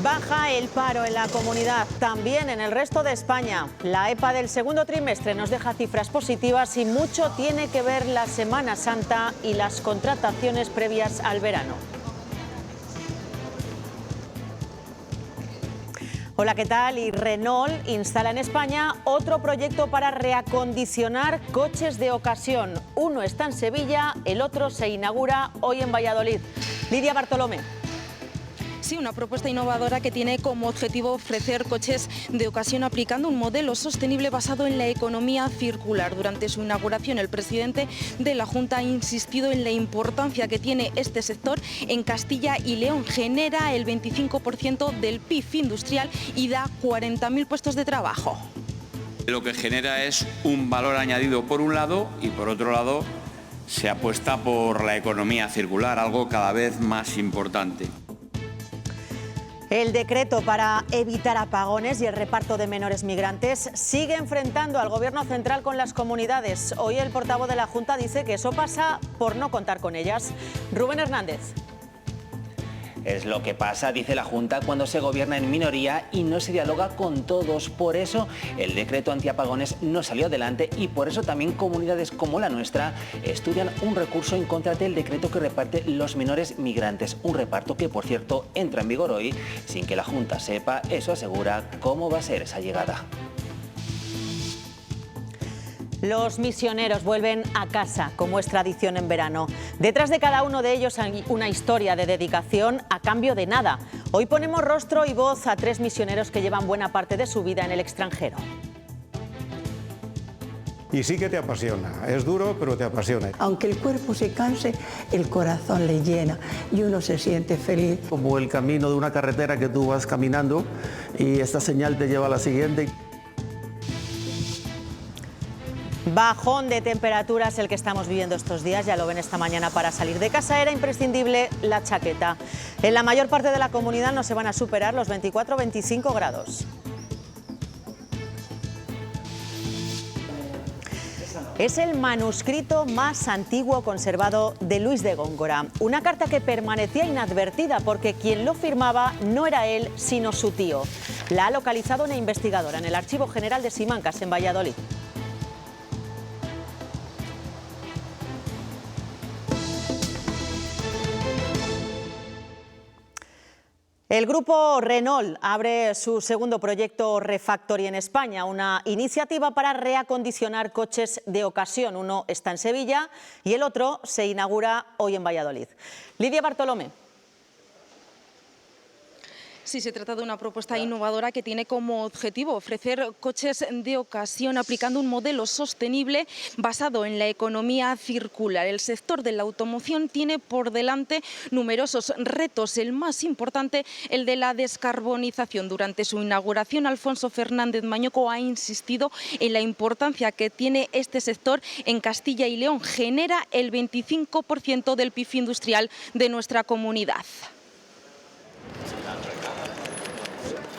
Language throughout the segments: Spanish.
Baja el paro en la comunidad, también en el resto de España. La EPA del segundo trimestre nos deja cifras positivas y mucho tiene que ver la Semana Santa y las contrataciones previas al verano. Hola, ¿qué tal? Y Renault instala en España otro proyecto para reacondicionar coches de ocasión. Uno está en Sevilla, el otro se inaugura hoy en Valladolid. Lidia Bartolomé. Sí, una propuesta innovadora que tiene como objetivo ofrecer coches de ocasión aplicando un modelo sostenible basado en la economía circular. Durante su inauguración, el presidente de la Junta ha insistido en la importancia que tiene este sector en Castilla y León. Genera el 25% del PIB industrial y da 40.000 puestos de trabajo. Lo que genera es un valor añadido por un lado y por otro lado se apuesta por la economía circular, algo cada vez más importante. El decreto para evitar apagones y el reparto de menores migrantes sigue enfrentando al Gobierno central con las comunidades. Hoy el portavoz de la Junta dice que eso pasa por no contar con ellas. Rubén Hernández. Es lo que pasa, dice la Junta, cuando se gobierna en minoría y no se dialoga con todos. Por eso el decreto antiapagones no salió adelante y por eso también comunidades como la nuestra estudian un recurso en contra del decreto que reparte los menores migrantes. Un reparto que, por cierto, entra en vigor hoy sin que la Junta sepa, eso asegura, cómo va a ser esa llegada. Los misioneros vuelven a casa, como es tradición en verano. Detrás de cada uno de ellos hay una historia de dedicación a cambio de nada. Hoy ponemos rostro y voz a 3 misioneros que llevan buena parte de su vida en el extranjero. Y sí que te apasiona, es duro, pero te apasiona. Aunque el cuerpo se canse, el corazón le llena y uno se siente feliz. Como el camino de una carretera que tú vas caminando y esta señal te lleva a la siguiente. Bajón de temperaturas el que estamos viviendo estos días, ya lo ven esta mañana. Para salir de casa era imprescindible la chaqueta. En la mayor parte de la comunidad no se van a superar los 24 o 25 grados. Es el manuscrito más antiguo conservado de Luis de Góngora. Una carta que permanecía inadvertida porque quien lo firmaba no era él, sino su tío. La ha localizado una investigadora en el Archivo General de Simancas, en Valladolid. El grupo Renault abre su segundo proyecto Refactory en España, una iniciativa para reacondicionar coches de ocasión. Uno está en Sevilla y el otro se inaugura hoy en Valladolid. Lidia Bartolomé. Sí, se trata de una propuesta innovadora que tiene como objetivo ofrecer coches de ocasión aplicando un modelo sostenible basado en la economía circular. El sector de la automoción tiene por delante numerosos retos. El más importante, el de la descarbonización. Durante su inauguración, Alfonso Fernández Mañueco ha insistido en la importancia que tiene este sector en Castilla y León. Genera el 25% del PIB industrial de nuestra comunidad.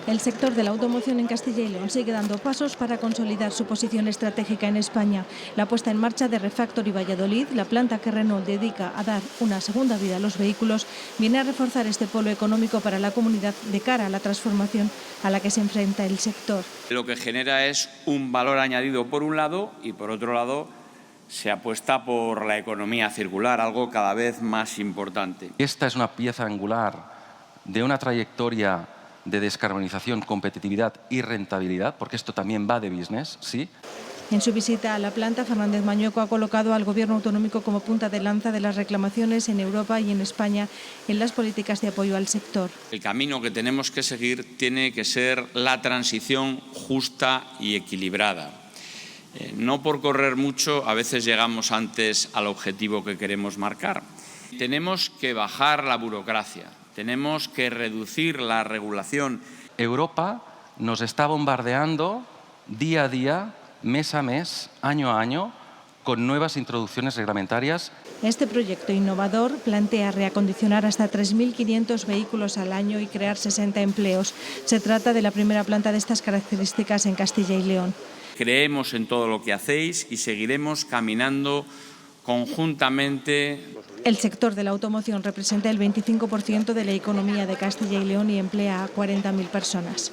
El sector de la automoción en Castilla y León sigue dando pasos para consolidar su posición estratégica en España. La puesta en marcha de Refactory Valladolid, la planta que Renault dedica a dar una segunda vida a los vehículos, viene a reforzar este polo económico para la comunidad de cara a la transformación a la que se enfrenta el sector. Lo que genera es un valor añadido por un lado y por otro lado se apuesta por la economía circular, algo cada vez más importante. Esta es una pieza angular de una trayectoria de descarbonización, competitividad y rentabilidad, porque esto también va de business, ¿sí? En su visita a la planta, Fernández Mañueco ha colocado al Gobierno autonómico como punta de lanza de las reclamaciones en Europa y en España en las políticas de apoyo al sector. El camino que tenemos que seguir tiene que ser la transición justa y equilibrada. No por correr mucho, a veces llegamos antes al objetivo que queremos marcar. Tenemos que bajar la burocracia. Tenemos que reducir la regulación. Europa nos está bombardeando día a día, mes a mes, año a año, con nuevas introducciones reglamentarias. Este proyecto innovador plantea reacondicionar hasta 3.500 vehículos al año y crear 60 empleos. Se trata de la primera planta de estas características en Castilla y León. Creemos en todo lo que hacéis y seguiremos caminando conjuntamente. El sector de la automoción representa el 25% de la economía de Castilla y León y emplea a 40.000 personas.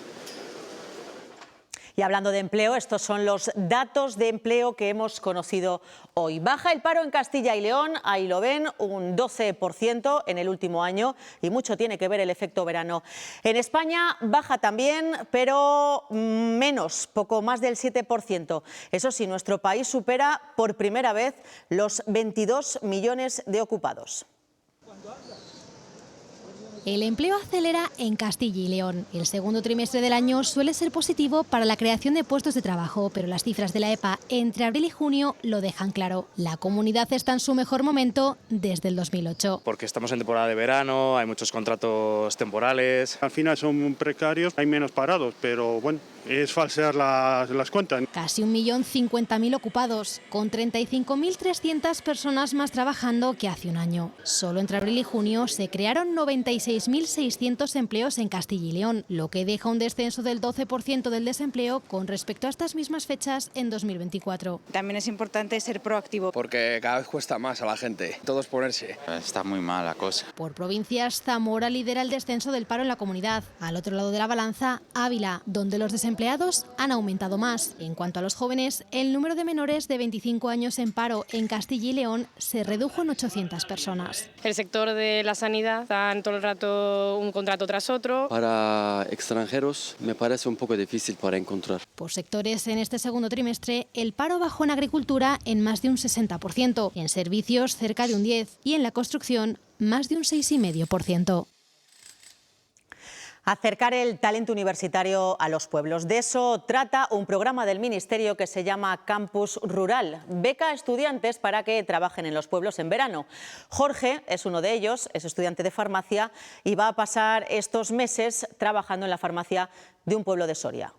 Y hablando de empleo, estos son los datos de empleo que hemos conocido hoy. Baja el paro en Castilla y León, ahí lo ven, un 12% en el último año, y mucho tiene que ver el efecto verano. En España baja también, pero menos, poco más del 7%. Eso sí, nuestro país supera por primera vez los 22 millones de ocupados. El empleo acelera en Castilla y León. El segundo trimestre del año suele ser positivo para la creación de puestos de trabajo, pero las cifras de la EPA entre abril y junio lo dejan claro. La comunidad está en su mejor momento desde el 2008. Porque estamos en temporada de verano, hay muchos contratos temporales. Al final son precarios, hay menos parados, pero bueno, es falsear las cuentas. Casi 1.050.000 ocupados, con 35.300 personas más trabajando que hace un año. Solo entre abril y junio se crearon 96.600 empleos en Castilla y León, lo que deja un descenso del 12% del desempleo con respecto a estas mismas fechas en 2024. También es importante ser proactivo. Porque cada vez cuesta más a la gente, todos ponerse. Está muy mal la cosa. Por provincias, Zamora lidera el descenso del paro en la comunidad. Al otro lado de la balanza, Ávila, donde los desempleados han aumentado más. En cuanto a los jóvenes, el número de menores de 25 años en paro en Castilla y León se redujo en 800 personas. El sector de la sanidad está todo el rato un contrato tras otro. Para extranjeros me parece un poco difícil para encontrar. Por sectores, en este segundo trimestre, el paro bajó en agricultura en más de un 60%, en servicios cerca de un 10% y en la construcción más de un 6,5%. Acercar el talento universitario a los pueblos. De eso trata un programa del Ministerio que se llama Campus Rural. Beca a estudiantes para que trabajen en los pueblos en verano. Jorge es uno de ellos, es estudiante de farmacia y va a pasar estos meses trabajando en la farmacia de un pueblo de Soria.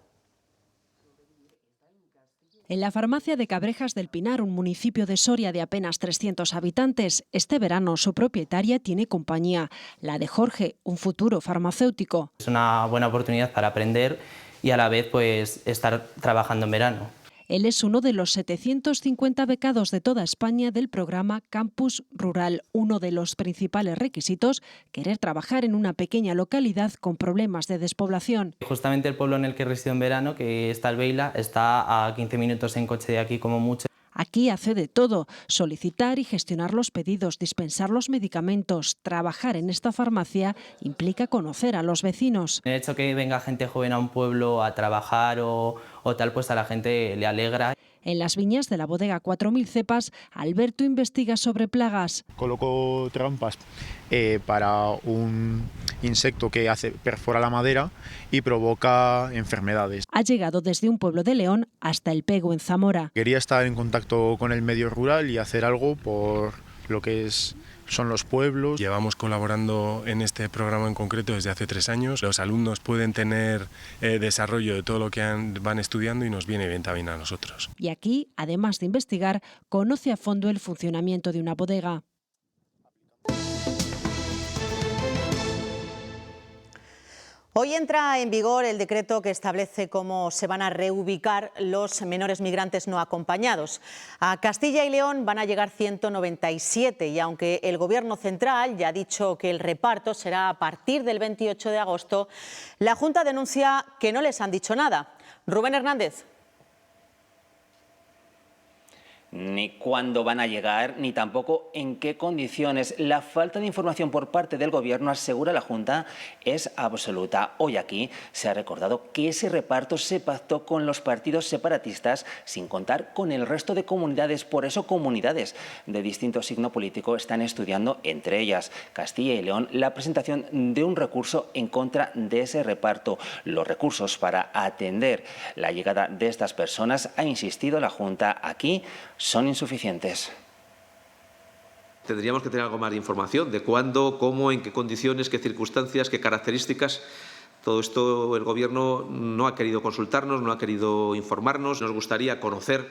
En la farmacia de Cabrejas del Pinar, un municipio de Soria de apenas 300 habitantes, este verano su propietaria tiene compañía, la de Jorge, un futuro farmacéutico. Es una buena oportunidad para aprender y a la vez pues estar trabajando en verano. Él es uno de los 750 becados de toda España del programa Campus Rural. Uno de los principales requisitos, querer trabajar en una pequeña localidad con problemas de despoblación. Justamente el pueblo en el que resido en verano, que está Albeila, está a 15 minutos en coche de aquí como mucho. Aquí hace de todo, solicitar y gestionar los pedidos, dispensar los medicamentos. Trabajar en esta farmacia implica conocer a los vecinos. El hecho que venga gente joven a un pueblo a trabajar o tal, pues a la gente le alegra. En las viñas de la bodega 4000 cepas, Alberto investiga sobre plagas. Coloco trampas para un insecto que perfora la madera y provoca enfermedades. Ha llegado desde un pueblo de León hasta El Pego, en Zamora. Quería estar en contacto con el medio rural y hacer algo por lo que son los pueblos. Llevamos colaborando en este programa en concreto desde hace 3 años. Los alumnos pueden tener desarrollo de todo lo que van estudiando y nos viene bien también a nosotros. Y aquí, además de investigar, conoce a fondo el funcionamiento de una bodega. Hoy entra en vigor el decreto que establece cómo se van a reubicar los menores migrantes no acompañados. A Castilla y León van a llegar 197 y aunque el Gobierno central ya ha dicho que el reparto será a partir del 28 de agosto, la Junta denuncia que no les han dicho nada. Rubén Hernández. Ni cuándo van a llegar, ni tampoco en qué condiciones. La falta de información por parte del Gobierno, asegura la Junta, es absoluta. Hoy aquí se ha recordado que ese reparto se pactó con los partidos separatistas sin contar con el resto de comunidades. Por eso comunidades de distinto signo político están estudiando, entre ellas Castilla y León, la presentación de un recurso en contra de ese reparto. Los recursos para atender la llegada de estas personas, ha insistido la Junta aquí, son insuficientes. Tendríamos que tener algo más de información de cuándo, cómo, en qué condiciones, qué circunstancias, qué características. Todo esto el Gobierno no ha querido consultarnos, no ha querido informarnos. Nos gustaría conocer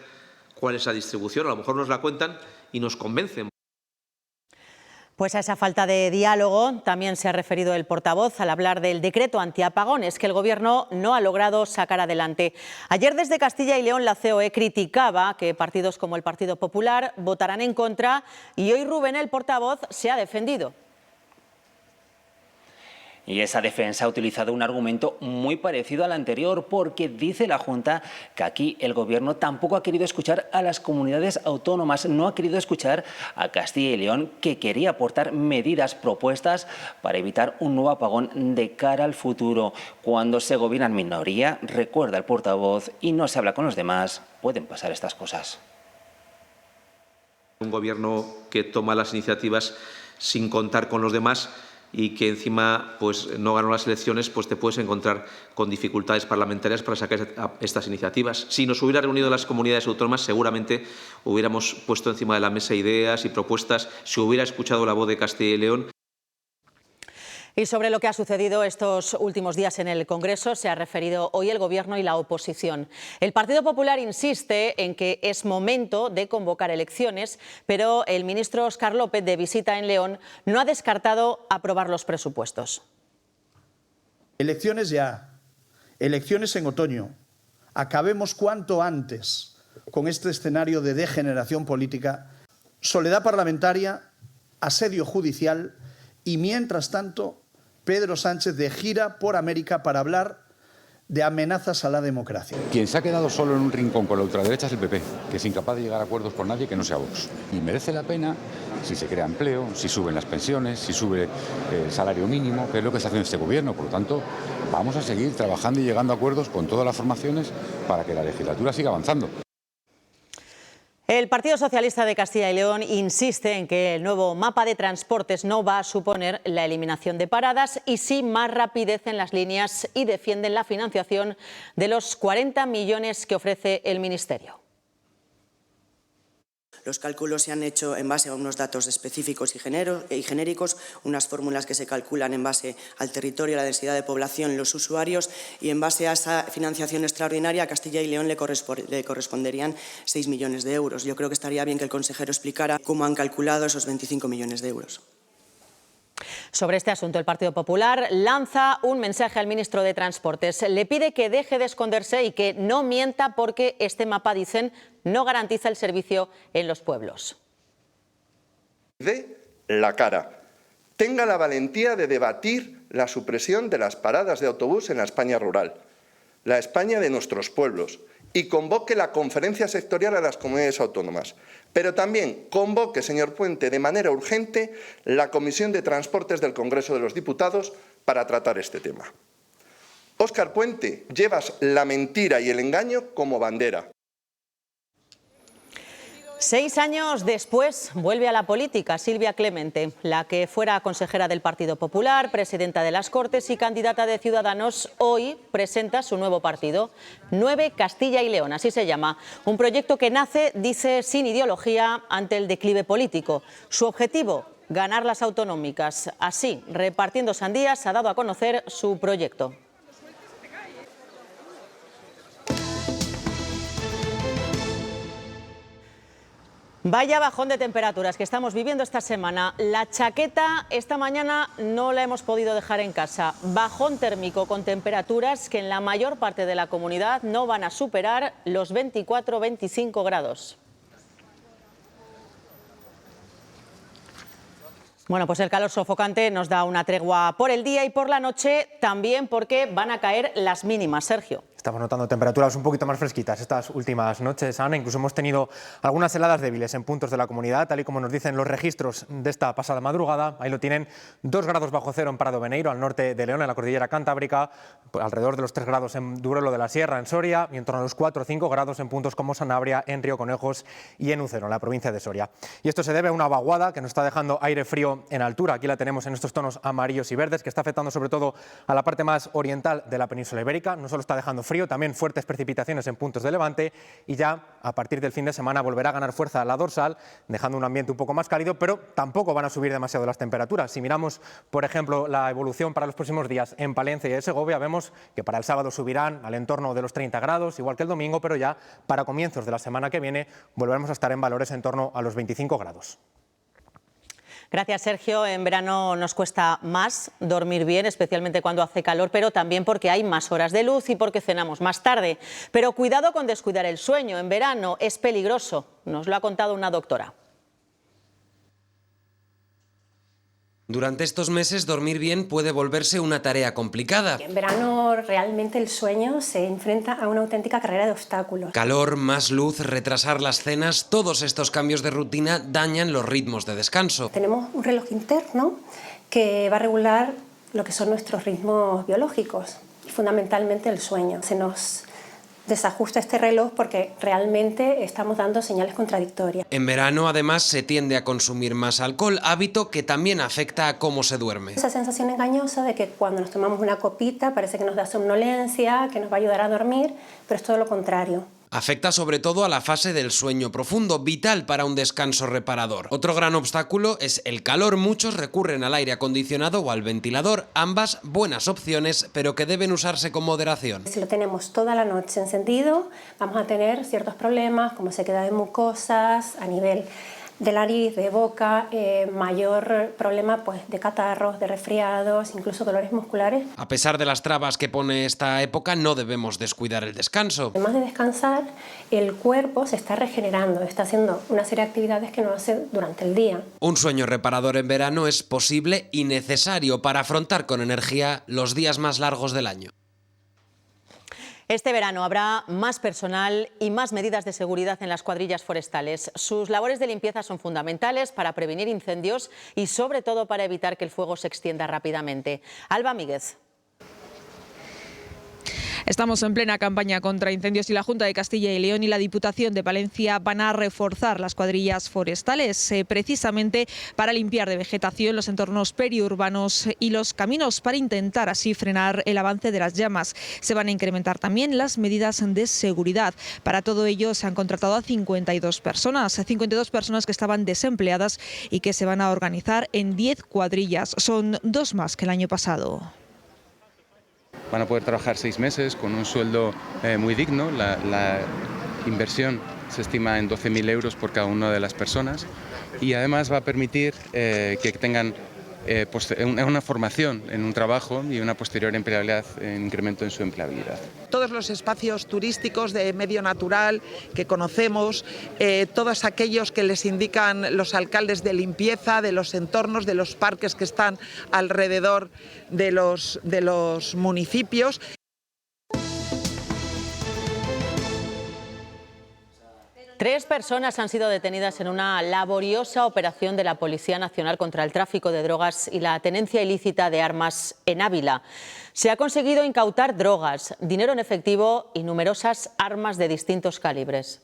cuál es la distribución, a lo mejor nos la cuentan y nos convencen. Pues a esa falta de diálogo también se ha referido el portavoz al hablar del decreto antiapagones que el Gobierno no ha logrado sacar adelante. Ayer desde Castilla y León la COE criticaba que partidos como el Partido Popular votaran en contra y hoy Rubén, el portavoz, se ha defendido. Y esa defensa ha utilizado un argumento muy parecido al anterior, porque dice la Junta que aquí el Gobierno tampoco ha querido escuchar a las comunidades autónomas, no ha querido escuchar a Castilla y León, que quería aportar medidas propuestas para evitar un nuevo apagón de cara al futuro. Cuando se gobierna en minoría, recuerda el portavoz, y no se habla con los demás, pueden pasar estas cosas. Un Gobierno que toma las iniciativas sin contar con los demás y que encima pues no ganó las elecciones, pues te puedes encontrar con dificultades parlamentarias para sacar estas iniciativas. Si nos hubiera reunido las comunidades autónomas, seguramente hubiéramos puesto encima de la mesa ideas y propuestas, si hubiera escuchado la voz de Castilla y León. Y sobre lo que ha sucedido estos últimos días en el Congreso se ha referido hoy el Gobierno y la oposición. El Partido Popular insiste en que es momento de convocar elecciones, pero el ministro Óscar López, de visita en León, no ha descartado aprobar los presupuestos. Elecciones ya, elecciones en otoño. Acabemos cuanto antes con este escenario de degeneración política, soledad parlamentaria, asedio judicial y, mientras tanto, Pedro Sánchez de gira por América para hablar de amenazas a la democracia. Quien se ha quedado solo en un rincón con la ultraderecha es el PP, que es incapaz de llegar a acuerdos con nadie que no sea Vox. Y merece la pena si se crea empleo, si suben las pensiones, si sube el salario mínimo, que es lo que está haciendo este Gobierno. Por lo tanto, vamos a seguir trabajando y llegando a acuerdos con todas las formaciones para que la legislatura siga avanzando. El Partido Socialista de Castilla y León insiste en que el nuevo mapa de transportes no va a suponer la eliminación de paradas y sí más rapidez en las líneas, y defienden la financiación de los 40 millones que ofrece el Ministerio. Los cálculos se han hecho en base a unos datos específicos y genéricos, unas fórmulas que se calculan en base al territorio, la densidad de población, los usuarios, y en base a esa financiación extraordinaria a Castilla y León le corresponderían 6 millones de euros. Yo creo que estaría bien que el consejero explicara cómo han calculado esos 25 millones de euros. Sobre este asunto, el Partido Popular lanza un mensaje al ministro de Transportes. Le pide que deje de esconderse y que no mienta, porque este mapa, dicen, no garantiza el servicio en los pueblos. Dé la cara. Tenga la valentía de debatir la supresión de las paradas de autobús en la España rural, la España de nuestros pueblos, y convoque la conferencia sectorial a las comunidades autónomas. Pero también convoque, señor Puente, de manera urgente la Comisión de Transportes del Congreso de los Diputados para tratar este tema. Óscar Puente, llevas la mentira y el engaño como bandera. 6 años después vuelve a la política Silvia Clemente, la que fuera consejera del Partido Popular, presidenta de las Cortes y candidata de Ciudadanos. Hoy presenta su nuevo partido, 9 Castilla y León, así se llama. Un proyecto que nace, dice, sin ideología ante el declive político. Su objetivo, ganar las autonómicas. Así, repartiendo sandías, ha dado a conocer su proyecto. Vaya bajón de temperaturas que estamos viviendo esta semana. La chaqueta esta mañana no la hemos podido dejar en casa. Bajón térmico con temperaturas que en la mayor parte de la comunidad no van a superar los 24-25 grados. Bueno, pues el calor sofocante nos da una tregua por el día y por la noche también, porque van a caer las mínimas, Sergio. Estamos notando temperaturas un poquito más fresquitas estas últimas noches, Ana. Incluso hemos tenido algunas heladas débiles en puntos de la comunidad, tal y como nos dicen los registros de esta pasada madrugada. Ahí lo tienen, 2 grados bajo cero en Prado Beneiro, al norte de León, en la cordillera Cantábrica, alrededor de los 3 grados en Duruelo de la Sierra, en Soria, y en torno a los 4 o 5 grados en puntos como Sanabria, en Río Conejos y en Ucero, en la provincia de Soria. Y esto se debe a una vaguada que nos está dejando aire frío en altura. Aquí la tenemos en estos tonos amarillos y verdes, que está afectando sobre todo a la parte más oriental de la península ibérica. No solo está dejando frío, también fuertes precipitaciones en puntos de Levante, y ya a partir del fin de semana volverá a ganar fuerza la dorsal, dejando un ambiente un poco más cálido, pero tampoco van a subir demasiado las temperaturas. Si miramos, por ejemplo, la evolución para los próximos días en Palencia y en Segovia, vemos que para el sábado subirán al entorno de los 30 grados, igual que el domingo, pero ya para comienzos de la semana que viene volveremos a estar en valores en torno a los 25 grados. Gracias, Sergio. En verano nos cuesta más dormir bien, especialmente cuando hace calor, pero también porque hay más horas de luz y porque cenamos más tarde. Pero cuidado con descuidar el sueño. En verano es peligroso. Nos lo ha contado una doctora. Durante estos meses, dormir bien puede volverse una tarea complicada. En verano realmente el sueño se enfrenta a una auténtica carrera de obstáculos. Calor, más luz, retrasar las cenas, todos estos cambios de rutina dañan los ritmos de descanso. Tenemos un reloj interno que va a regular lo que son nuestros ritmos biológicos y fundamentalmente el sueño. Se nos desajusta este reloj porque realmente estamos dando señales contradictorias. En verano, además, se tiende a consumir más alcohol, hábito que también afecta a cómo se duerme. Esa sensación engañosa de que cuando nos tomamos una copita parece que nos da somnolencia, que nos va a ayudar a dormir, pero es todo lo contrario. Afecta sobre todo a la fase del sueño profundo, vital para un descanso reparador. Otro gran obstáculo es el calor. Muchos recurren al aire acondicionado o al ventilador, ambas buenas opciones, pero que deben usarse con moderación. Si lo tenemos toda la noche encendido, vamos a tener ciertos problemas como sequedad de mucosas a nivel de nariz, de boca, mayor problema pues, de catarros, de resfriados, incluso dolores musculares. A pesar de las trabas que pone esta época, no debemos descuidar el descanso. Además de descansar, el cuerpo se está regenerando, está haciendo una serie de actividades que no hace durante el día. Un sueño reparador en verano es posible y necesario para afrontar con energía los días más largos del año. Este verano habrá más personal y más medidas de seguridad en las cuadrillas forestales. Sus labores de limpieza son fundamentales para prevenir incendios y sobre todo para evitar que el fuego se extienda rápidamente. Alba Míguez. Estamos en plena campaña contra incendios y la Junta de Castilla y León y la Diputación de Palencia van a reforzar las cuadrillas forestales precisamente para limpiar de vegetación los entornos periurbanos y los caminos para intentar así frenar el avance de las llamas. Se van a incrementar también las medidas de seguridad. Para todo ello se han contratado a 52 personas que estaban desempleadas y que se van a organizar en 10 cuadrillas. Son 2 más que el año pasado. Van a poder trabajar 6 meses con un sueldo muy digno. La inversión se estima en 12.000 euros por cada una de las personas y además va a permitir que tengan una formación en un trabajo y una posterior empleabilidad, incremento en su empleabilidad. Todos los espacios turísticos de medio natural que conocemos, todos aquellos que les indican los alcaldes de limpieza de los entornos, de los parques que están alrededor de los municipios. 3 personas han sido detenidas en una laboriosa operación de la Policía Nacional contra el tráfico de drogas y la tenencia ilícita de armas en Ávila. Se ha conseguido incautar drogas, dinero en efectivo y numerosas armas de distintos calibres.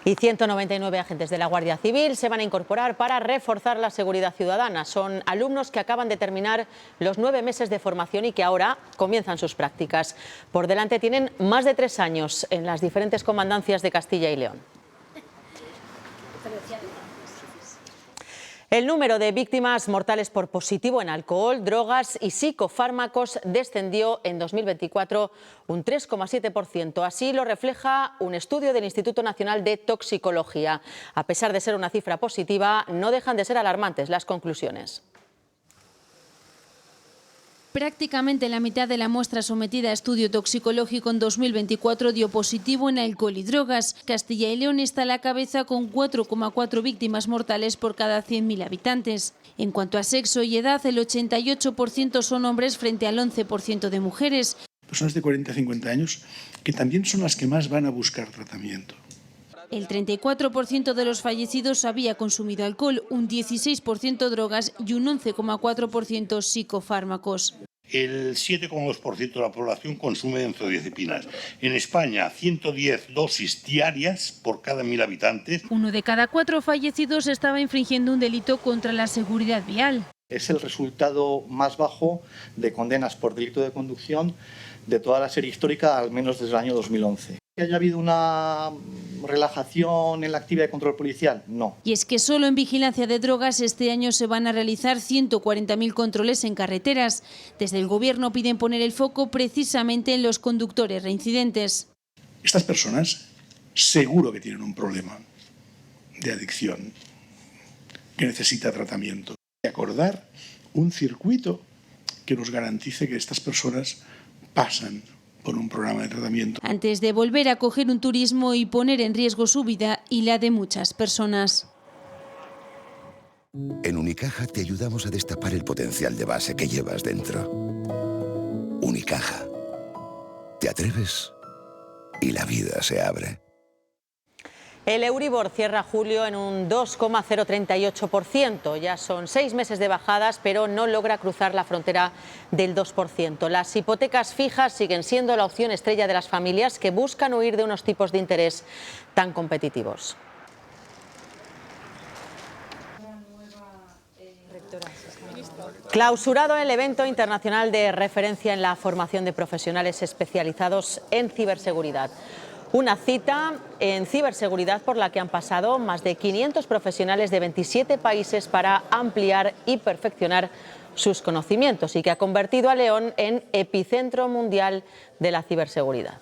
Y 199 agentes de la Guardia Civil se van a incorporar para reforzar la seguridad ciudadana. Son alumnos que acaban de terminar los 9 meses de formación y que ahora comienzan sus prácticas. Por delante tienen más de 3 años en las diferentes comandancias de Castilla y León. El número de víctimas mortales por positivo en alcohol, drogas y psicofármacos descendió en 2024 un 3,7%. Así lo refleja un estudio del Instituto Nacional de Toxicología. A pesar de ser una cifra positiva, no dejan de ser alarmantes las conclusiones. Prácticamente la mitad de la muestra sometida a estudio toxicológico en 2024 dio positivo en alcohol y drogas. Castilla y León está a la cabeza con 4,4 víctimas mortales por cada 100.000 habitantes. En cuanto a sexo y edad, el 88% son hombres frente al 11% de mujeres. Personas de 40 a 50 años que también son las que más van a buscar tratamiento. El 34% de los fallecidos había consumido alcohol, un 16% drogas y un 11,4% psicofármacos. El 7,2% de la población consume benzodiazepinas. En España, 110 dosis diarias por cada 1.000 habitantes. 1 de cada 4 fallecidos estaba infringiendo un delito contra la seguridad vial. Es el resultado más bajo de condenas por delito de conducción de toda la serie histórica, al menos desde el año 2011. ¿Que haya habido una relajación en la actividad de control policial? No. Y es que solo en vigilancia de drogas este año se van a realizar 140.000 controles en carreteras. Desde el Gobierno piden poner el foco precisamente en los conductores reincidentes. Estas personas seguro que tienen un problema de adicción que necesita tratamiento. Y acordar un circuito que nos garantice que estas personas pasan por un programa de tratamiento. Antes de volver a coger un turismo y poner en riesgo su vida y la de muchas personas. En Unicaja te ayudamos a destapar el potencial de base que llevas dentro. Unicaja. Te atreves y la vida se abre. El Euribor cierra julio en un 2,038%. Ya son 6 meses de bajadas, pero no logra cruzar la frontera del 2%. Las hipotecas fijas siguen siendo la opción estrella de las familias que buscan huir de unos tipos de interés tan competitivos. Clausurado el evento internacional de referencia en la formación de profesionales especializados en ciberseguridad. Una cita en ciberseguridad por la que han pasado más de 500 profesionales de 27 países para ampliar y perfeccionar sus conocimientos y que ha convertido a León en epicentro mundial de la ciberseguridad.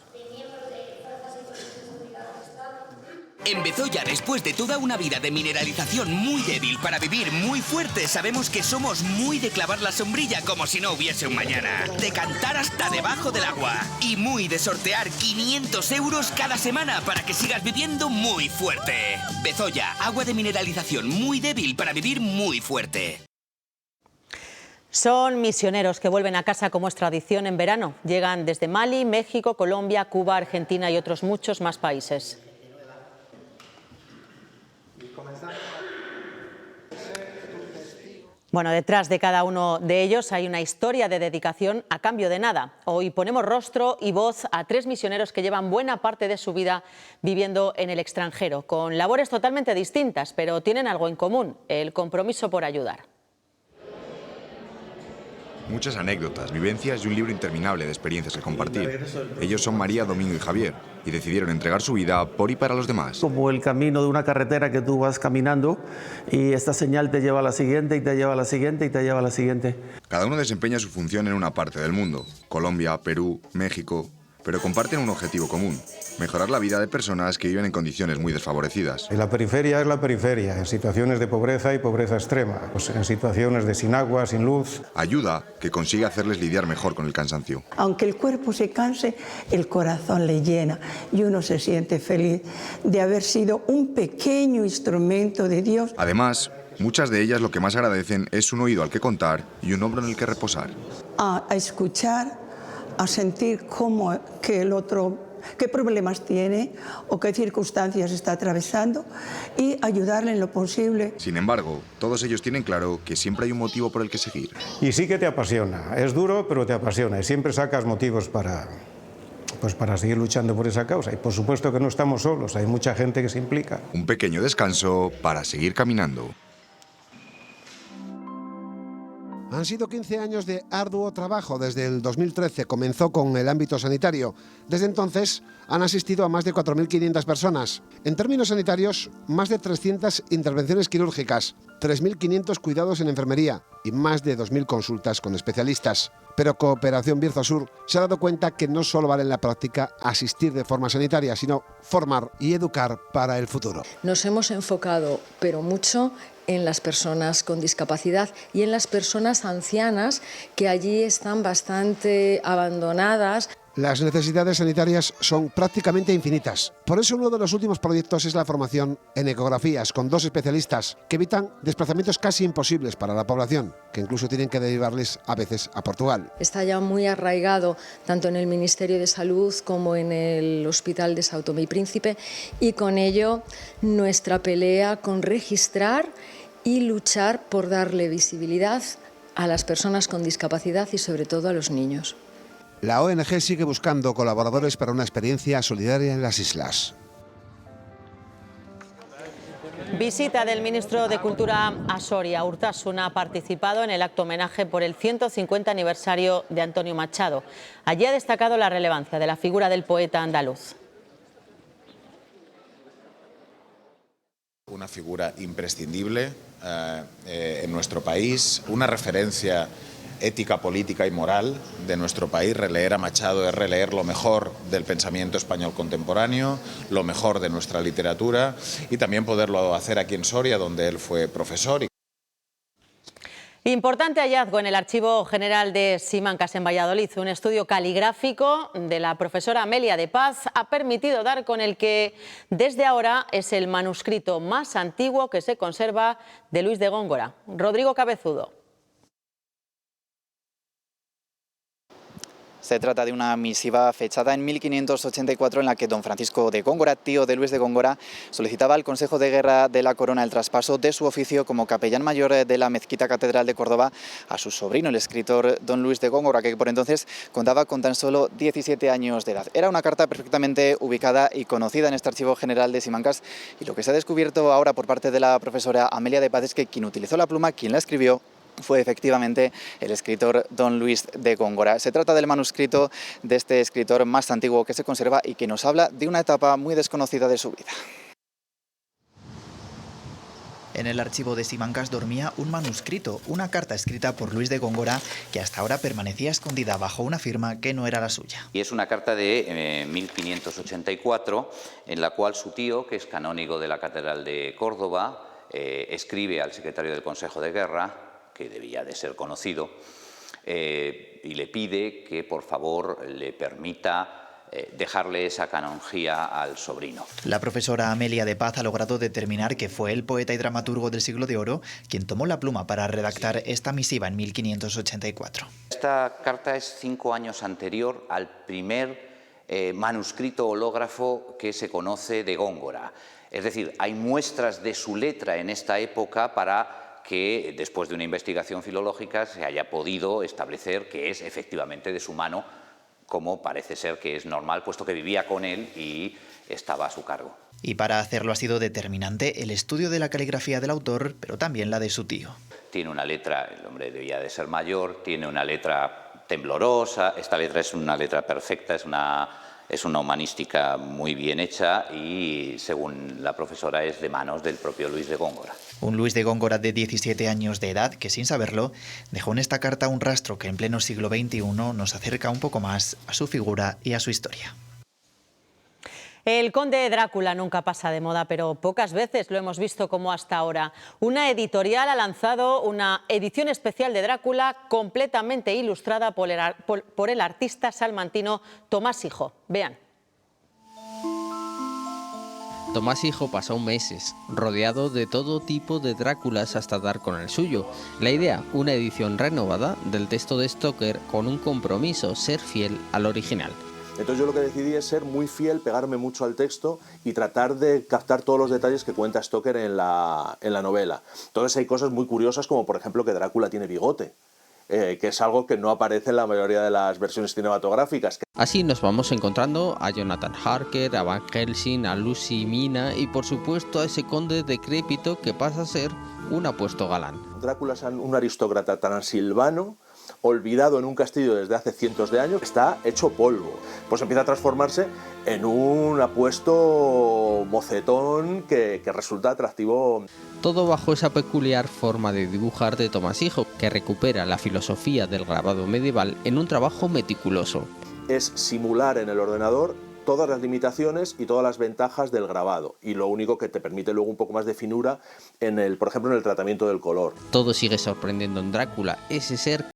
En Bezoya, después de toda una vida de mineralización muy débil para vivir muy fuerte, sabemos que somos muy de clavar la sombrilla como si no hubiese un mañana, de cantar hasta debajo del agua y muy de sortear 500 euros cada semana para que sigas viviendo muy fuerte. Bezoya, agua de mineralización muy débil para vivir muy fuerte. Son misioneros que vuelven a casa como es tradición en verano. Llegan desde Mali, México, Colombia, Cuba, Argentina y otros muchos más países. Bueno, detrás de cada uno de ellos hay una historia de dedicación a cambio de nada. Hoy ponemos rostro y voz a 3 misioneros que llevan buena parte de su vida viviendo en el extranjero, con labores totalmente distintas, pero tienen algo en común: el compromiso por ayudar. Muchas anécdotas, vivencias y un libro interminable de experiencias que compartir. Ellos son María, Domingo y Javier y decidieron entregar su vida por y para los demás. Como el camino de una carretera que tú vas caminando y esta señal te lleva a la siguiente y te lleva a la siguiente y te lleva a la siguiente. Cada uno desempeña su función en una parte del mundo, Colombia, Perú, México, pero comparten un objetivo común: mejorar la vida de personas que viven en condiciones muy desfavorecidas. La periferia es la periferia, en situaciones de pobreza y pobreza extrema, pues en situaciones de sin agua, sin luz. Ayuda que consigue hacerles lidiar mejor con el cansancio. Aunque el cuerpo se canse, el corazón le llena y uno se siente feliz de haber sido un pequeño instrumento de Dios. Además, muchas de ellas lo que más agradecen es un oído al que contar y un hombro en el que reposar. A escuchar, a sentir cómo que el otro, qué problemas tiene o qué circunstancias está atravesando y ayudarle en lo posible. Sin embargo, todos ellos tienen claro que siempre hay un motivo por el que seguir. Y sí que te apasiona, es duro pero te apasiona y siempre sacas motivos para seguir luchando por esa causa. Y por supuesto que no estamos solos, hay mucha gente que se implica. Un pequeño descanso para seguir caminando. Han sido 15 años de arduo trabajo. Desde el 2013 comenzó con el ámbito sanitario. Desde entonces han asistido a más de 4.500 personas. En términos sanitarios, más de 300 intervenciones quirúrgicas, 3.500 cuidados en enfermería y más de 2.000 consultas con especialistas. Pero Cooperación Bierzo Sur se ha dado cuenta que no solo vale en la práctica asistir de forma sanitaria, sino formar y educar para el futuro. Nos hemos enfocado, pero mucho, en las personas con discapacidad y en las personas ancianas que allí están bastante abandonadas. Las necesidades sanitarias son prácticamente infinitas. Por eso uno de los últimos proyectos es la formación en ecografías con 2 especialistas que evitan desplazamientos casi imposibles para la población, que incluso tienen que derivarles a veces a Portugal. Está ya muy arraigado tanto en el Ministerio de Salud como en el Hospital de São Tomé y Príncipe, y con ello nuestra pelea con registrar y luchar por darle visibilidad a las personas con discapacidad y sobre todo a los niños. La ONG sigue buscando colaboradores para una experiencia solidaria en las islas. Visita del ministro de Cultura a Soria. Urtasun ha participado en el acto homenaje por el 150 aniversario de Antonio Machado. Allí ha destacado la relevancia de la figura del poeta andaluz. Una figura imprescindible en nuestro país, una referencia ética política y moral de nuestro país. Releer a Machado es releer lo mejor del pensamiento español contemporáneo, lo mejor de nuestra literatura y también poderlo hacer aquí en Soria, donde él fue profesor. Importante hallazgo en el Archivo General de Simancas en Valladolid. Un estudio caligráfico de la profesora Amelia de Paz ha permitido dar con el que desde ahora es el manuscrito más antiguo que se conserva de Luis de Góngora. Rodrigo Cabezudo. Se trata de una misiva fechada en 1584 en la que don Francisco de Góngora, tío de Luis de Góngora, solicitaba al Consejo de Guerra de la Corona el traspaso de su oficio como capellán mayor de la Mezquita Catedral de Córdoba a su sobrino, el escritor don Luis de Góngora, que por entonces contaba con tan solo 17 años de edad. Era una carta perfectamente ubicada y conocida en este Archivo General de Simancas, y lo que se ha descubierto ahora por parte de la profesora Amelia de Paz es que quien utilizó la pluma, quien la escribió, fue efectivamente el escritor don Luis de Góngora. Se trata del manuscrito de este escritor más antiguo que se conserva y que nos habla de una etapa muy desconocida de su vida. En el archivo de Simancas dormía un manuscrito, una carta escrita por Luis de Góngora que hasta ahora permanecía escondida bajo una firma que no era la suya. Y es una carta de 1584 en la cual su tío, que es canónigo de la Catedral de Córdoba, escribe al secretario del Consejo de Guerra, que debía de ser conocido, y le pide que por favor le permita dejarle esa canonjía al sobrino. La profesora Amelia de Paz ha logrado determinar que fue el poeta y dramaturgo del siglo de oro quien tomó la pluma para redactar esta misiva en 1584. Esta carta es 5 años anterior al primer manuscrito hológrafo que se conoce de Góngora. Es decir, hay muestras de su letra en esta época para que después de una investigación filológica se haya podido establecer que es efectivamente de su mano, como parece ser que es normal, puesto que vivía con él y estaba a su cargo. Y para hacerlo ha sido determinante el estudio de la caligrafía del autor, pero también la de su tío. Tiene una letra, el hombre debía de ser mayor, tiene una letra temblorosa, esta letra es una letra perfecta, es una humanística muy bien hecha y, según la profesora, es de manos del propio Luis de Góngora. Un Luis de Góngora de 17 años de edad que, sin saberlo, dejó en esta carta un rastro que en pleno siglo XXI nos acerca un poco más a su figura y a su historia. El conde Drácula nunca pasa de moda, pero pocas veces lo hemos visto como hasta ahora. Una editorial ha lanzado una edición especial de Drácula completamente ilustrada por el artista salmantino Tomás Hijo. Vean. Tomás Hijo pasó meses rodeado de todo tipo de Dráculas hasta dar con el suyo. La idea, una edición renovada del texto de Stoker con un compromiso, ser fiel al original. Entonces yo lo que decidí es ser muy fiel, pegarme mucho al texto y tratar de captar todos los detalles que cuenta Stoker en la novela. Entonces hay cosas muy curiosas como por ejemplo que Drácula tiene bigote, que es algo que no aparece en la mayoría de las versiones cinematográficas. Así nos vamos encontrando a Jonathan Harker, a Van Helsing, a Lucy Mina y por supuesto a ese conde decrépito que pasa a ser un apuesto galán. Drácula es un aristócrata transilvano, olvidado en un castillo desde hace cientos de años, está hecho polvo. Pues empieza a transformarse en un apuesto mocetón que resulta atractivo. Todo bajo esa peculiar forma de dibujar de Tomás Hijo, que recupera la filosofía del grabado medieval en un trabajo meticuloso. Es simular en el ordenador todas las limitaciones y todas las ventajas del grabado, y lo único que te permite luego un poco más de finura por ejemplo en el tratamiento del color. Todo sigue sorprendiendo en Drácula, ese ser